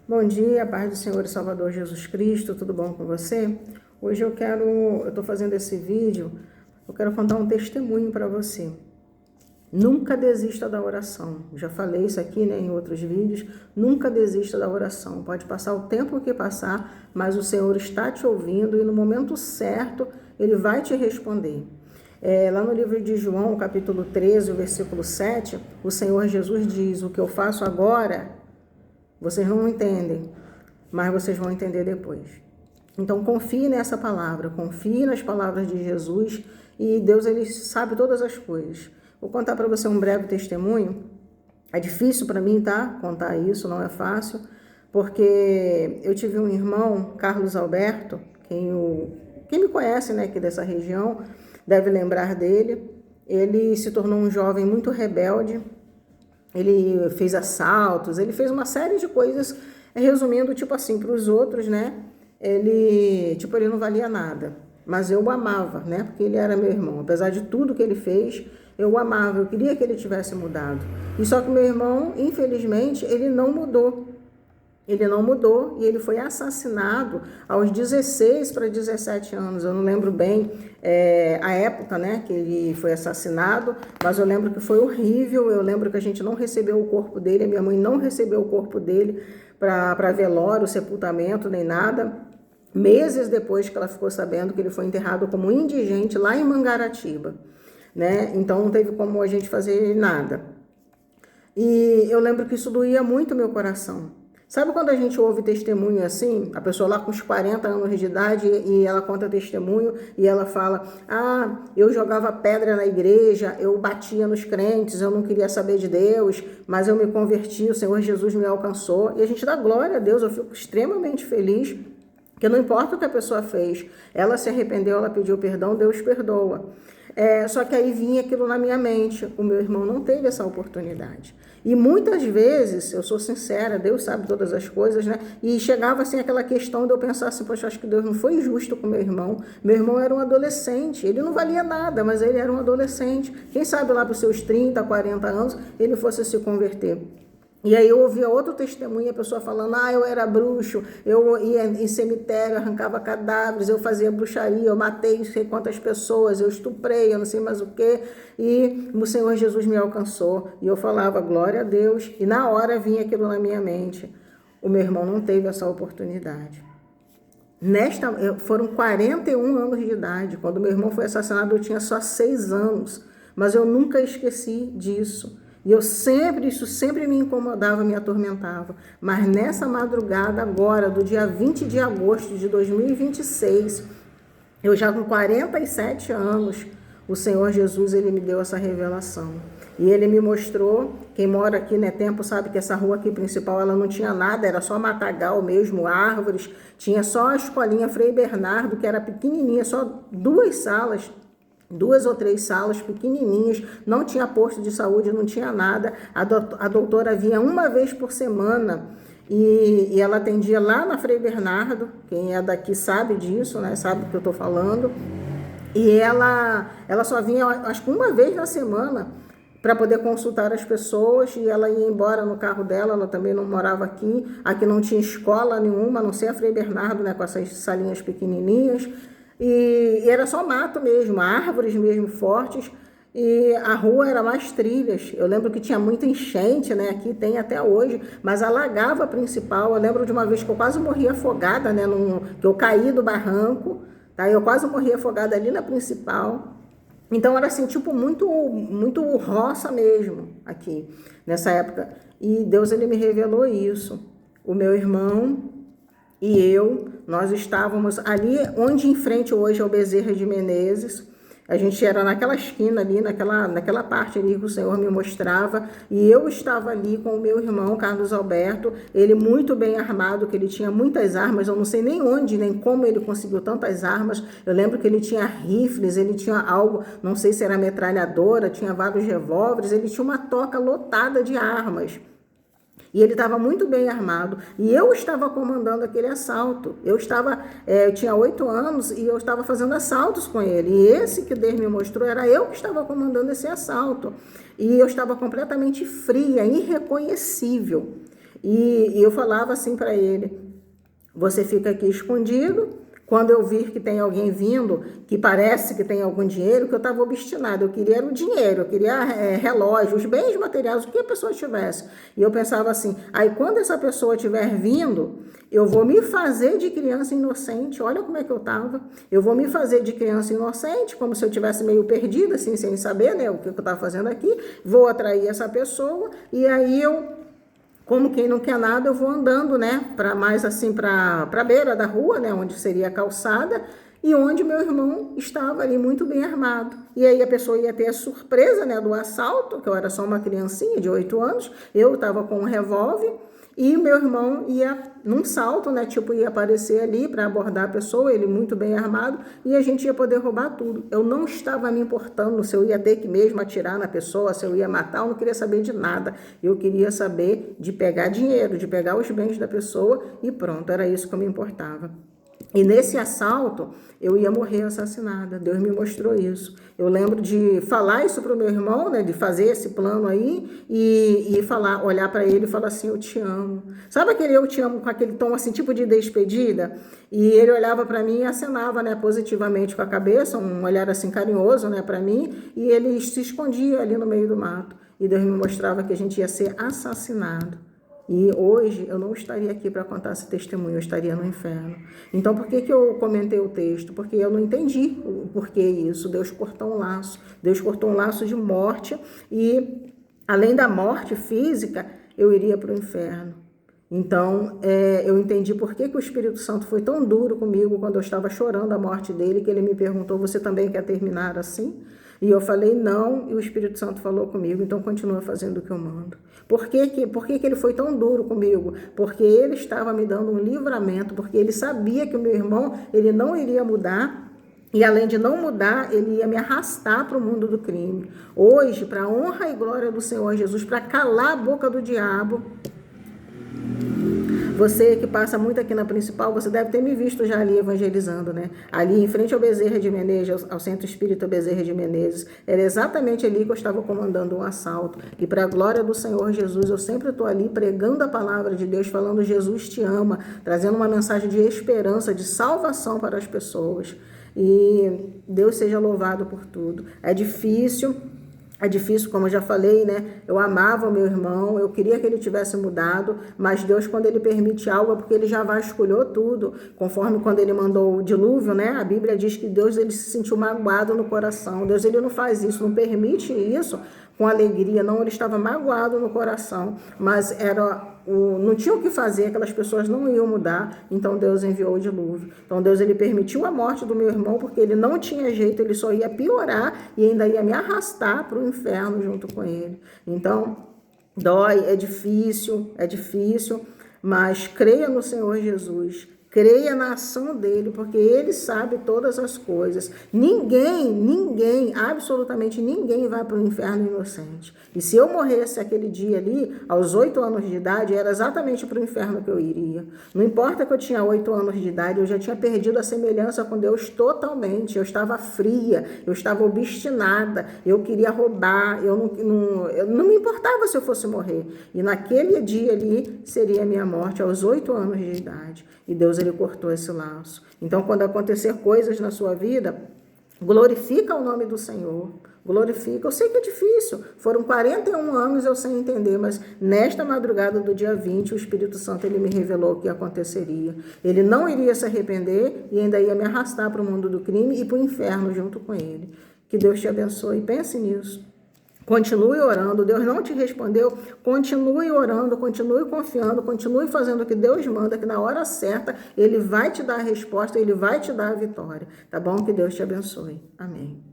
Bom dia, paz do Senhor e Salvador Jesus Cristo, tudo bom com você? Hoje eu estou fazendo esse vídeo, eu quero contar um testemunho para você. Nunca desista da oração. Já falei isso aqui, em outros vídeos. Nunca desista da oração. Pode passar o tempo que passar, mas o Senhor está te ouvindo e no momento certo Ele vai te responder. Lá no livro de João, capítulo 13, o versículo 7, o Senhor Jesus diz: o que eu faço agora, vocês não entendem, mas vocês vão entender depois. Então confie nessa palavra, confie nas palavras de Jesus e Deus, Ele sabe todas as coisas. Vou contar para você um breve testemunho. É difícil para mim, tá? Contar isso, não é fácil, porque eu tive um irmão, Carlos Alberto, quem me conhece, aqui dessa região, deve lembrar dele. Ele se tornou um jovem muito rebelde. Ele fez assaltos, ele fez uma série de coisas, resumindo, para os outros, ele não valia nada. Mas eu o amava, porque ele era meu irmão. Apesar de tudo que ele fez, eu o amava, eu queria que ele tivesse mudado. E só que meu irmão, infelizmente, ele não mudou. Ele não mudou e ele foi assassinado aos 16 para 17 anos. Eu não lembro bem a época, que ele foi assassinado, mas eu lembro que foi horrível. Eu lembro que a gente não recebeu o corpo dele, a minha mãe não recebeu o corpo dele para velório, sepultamento, nem nada. Meses depois que ela ficou sabendo que ele foi enterrado como indigente lá em Mangaratiba, Então não teve como a gente fazer nada. E eu lembro que isso doía muito meu coração. Sabe quando a gente ouve testemunho assim, a pessoa lá com uns 40 anos de idade e ela conta testemunho e ela fala: eu jogava pedra na igreja, eu batia nos crentes, eu não queria saber de Deus, mas eu me converti, o Senhor Jesus me alcançou. E a gente dá glória a Deus, eu fico extremamente feliz, porque não importa o que a pessoa fez, ela se arrependeu, ela pediu perdão, Deus perdoa. Só que aí vinha aquilo na minha mente, o meu irmão não teve essa oportunidade. E muitas vezes, eu sou sincera, Deus sabe todas as coisas, E chegava assim aquela questão de eu pensar assim: poxa, acho que Deus não foi justo com meu irmão. Meu irmão era um adolescente, ele não valia nada, mas ele era um adolescente. Quem sabe lá para os seus 30, 40 anos, ele fosse se converter. E aí eu ouvia outro testemunho, a pessoa falando: eu era bruxo, eu ia em cemitério, arrancava cadáveres, eu fazia bruxaria, eu matei não sei quantas pessoas, eu estuprei, eu não sei mais o quê, e o Senhor Jesus me alcançou. E eu falava: glória a Deus, e na hora vinha aquilo na minha mente. O meu irmão não teve essa oportunidade. Foram 41 anos de idade, quando meu irmão foi assassinado eu tinha só 6 anos, mas eu nunca esqueci disso. E isso sempre me incomodava, me atormentava. Mas nessa madrugada agora, do dia 20 de agosto de 2026, eu já com 47 anos, o Senhor Jesus, Ele me deu essa revelação. E Ele me mostrou, quem mora aqui, tempo, sabe que essa rua aqui principal, ela não tinha nada, era só matagal mesmo, árvores. Tinha só a escolinha Frei Bernardo, que era pequenininha, só 2 ou 3 salas pequenininhas, não tinha posto de saúde, não tinha nada. A doutora vinha uma vez por semana e ela atendia lá na Frei Bernardo. Quem é daqui sabe disso, sabe do que eu estou falando. E ela só vinha, acho que uma vez na semana, para poder consultar as pessoas, e ela ia embora no carro dela. Ela também não morava aqui não tinha escola nenhuma, a não ser a Frei Bernardo, com essas salinhas pequenininhas. E era só mato mesmo, árvores mesmo fortes, e a rua era mais trilhas. Eu lembro que tinha muita enchente, aqui tem até hoje, mas alagava a principal. Eu lembro de uma vez que eu quase morri afogada, que eu caí do barranco, eu quase morri afogada ali na principal. Então era assim, muito, muito roça mesmo aqui, nessa época. E Deus, Ele me revelou isso. O meu irmão e nós estávamos ali onde em frente hoje é o Bezerra de Menezes. A gente era naquela esquina ali, naquela parte ali que o Senhor me mostrava, e eu estava ali com o meu irmão, Carlos Alberto, ele muito bem armado, que ele tinha muitas armas. Eu não sei nem onde, nem como ele conseguiu tantas armas. Eu lembro que ele tinha rifles, ele tinha algo, não sei se era metralhadora, tinha vários revólveres, ele tinha uma toca lotada de armas. E ele estava muito bem armado. E eu estava comandando aquele assalto. Eu tinha 8 anos e eu estava fazendo assaltos com ele. E esse que Deus me mostrou, era eu que estava comandando esse assalto. E eu estava completamente fria, irreconhecível. E eu falava assim para ele: você fica aqui escondido. Quando eu vir que tem alguém vindo, que parece que tem algum dinheiro, que eu estava obstinada, eu queria era o dinheiro, eu queria relógio, os bens materiais, o que a pessoa tivesse. E eu pensava assim, aí quando essa pessoa estiver vindo, eu vou me fazer de criança inocente, olha como é que eu estava, eu vou me fazer de criança inocente, como se eu tivesse meio perdida, assim, sem saber, né, o que eu estava fazendo aqui, vou atrair essa pessoa, e aí como quem não quer nada, eu vou andando, né, para mais assim, para a beira da rua, né, onde seria a calçada, e onde meu irmão estava ali muito bem armado. E aí a pessoa ia ter a surpresa, né, do assalto, que eu era só uma criancinha de 8 anos, eu estava com um revólver, e meu irmão ia num salto, né, tipo, ia aparecer ali para abordar a pessoa, ele muito bem armado, e a gente ia poder roubar tudo. Eu não estava me importando se eu ia ter que mesmo atirar na pessoa, se eu ia matar, eu não queria saber de nada. Eu queria saber de pegar dinheiro, de pegar os bens da pessoa e pronto, era isso que eu me importava. E nesse assalto, eu ia morrer assassinada. Deus me mostrou isso. Eu lembro de falar isso para o meu irmão, né, de fazer esse plano aí e falar, olhar para ele e falar assim, eu te amo. Sabe aquele eu te amo com aquele tom assim, tipo de despedida? E ele olhava para mim e acenava, né, positivamente com a cabeça, um olhar assim carinhoso, né, para mim, e ele se escondia ali no meio do mato. E Deus me mostrava que a gente ia ser assassinado. E hoje eu não estaria aqui para contar esse testemunho, eu estaria no inferno. Então, por que eu comentei o texto? Porque eu não entendi o porquê isso. Deus cortou um laço. Deus cortou um laço de morte e, além da morte física, eu iria para o inferno. Então, eu entendi por que o Espírito Santo foi tão duro comigo quando eu estava chorando a morte dele, que ele me perguntou, você também quer terminar assim? E eu falei não, e o Espírito Santo falou comigo, então continua fazendo o que eu mando. Por que ele foi tão duro comigo? Porque ele estava me dando um livramento, porque ele sabia que o meu irmão, ele não iria mudar, e além de não mudar, ele ia me arrastar para o mundo do crime. Hoje, para a honra e glória do Senhor Jesus, para calar a boca do diabo, você que passa muito aqui na Principal, você deve ter me visto já ali evangelizando, né? Ali em frente ao Bezerra de Menezes, ao Centro Espírita Bezerra de Menezes. Era exatamente ali que eu estava comandando um assalto. E para a glória do Senhor Jesus, eu sempre estou ali pregando a palavra de Deus, falando Jesus te ama, trazendo uma mensagem de esperança, de salvação para as pessoas. E Deus seja louvado por tudo. É difícil, como eu já falei, né? Eu amava o meu irmão, eu queria que ele tivesse mudado, mas Deus, quando ele permite algo, é porque ele já vasculhou tudo. Conforme quando ele mandou o dilúvio, né? A Bíblia diz que Deus, ele se sentiu magoado no coração. Deus, ele não faz isso, não permite isso com alegria, não. Ele estava magoado no coração, mas não tinha o que fazer, aquelas pessoas não iam mudar, então Deus enviou o dilúvio. Então Deus, ele permitiu a morte do meu irmão, porque ele não tinha jeito, ele só ia piorar e ainda ia me arrastar para o inferno junto com ele. Então, dói, é difícil, mas creia no Senhor Jesus. Creia na ação dele, porque ele sabe todas as coisas. Ninguém, absolutamente ninguém vai para o inferno inocente. E se eu morresse aquele dia ali, aos 8 anos de idade, era exatamente para o inferno que eu iria. Não importa que eu tinha 8 anos de idade, eu já tinha perdido a semelhança com Deus totalmente. Eu estava fria, eu estava obstinada, eu queria roubar, eu não me importava se eu fosse morrer. E naquele dia ali seria a minha morte, aos 8 anos de idade. E Deus, ele cortou esse laço. Então, quando acontecer coisas na sua vida, glorifica o nome do Senhor. Glorifica. Eu sei que é difícil. Foram 41 anos eu sem entender, mas nesta madrugada do dia 20, o Espírito Santo, ele me revelou o que aconteceria. Ele não iria se arrepender e ainda ia me arrastar para o mundo do crime e para o inferno junto com ele. Que Deus te abençoe. Pense nisso. Continue orando, Deus não te respondeu, continue orando, continue confiando, continue fazendo o que Deus manda, que na hora certa Ele vai te dar a resposta, Ele vai te dar a vitória, tá bom? Que Deus te abençoe. Amém.